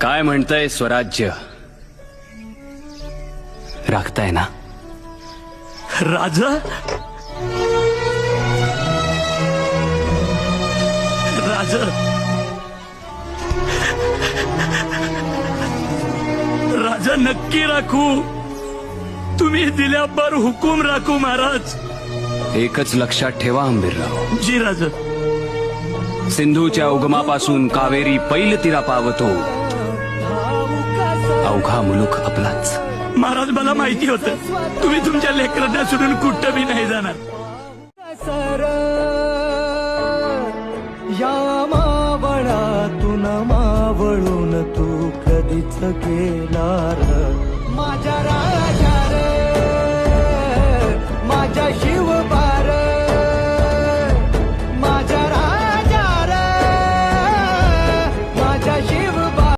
काय म्हणतंय स्वराज्य? राखताय ना? राजा राजा राजा नक्की राखू. तुम्ही दिल्यावर हुकूम राखू महाराज. एकच लक्षात ठेवा आंबीरराव, जी राजा. सिंधूच्या उगमापासून कावेरी पैल तीरा पावतो, अवघा मुलूक आपलाच. महाराज मला माहिती होतं तुम्ही तुमच्या लेकरांना सोडून कुठं बी नाही जाणार. या मावळातून मावळून तू कधीच गेला र माझ्या राजा.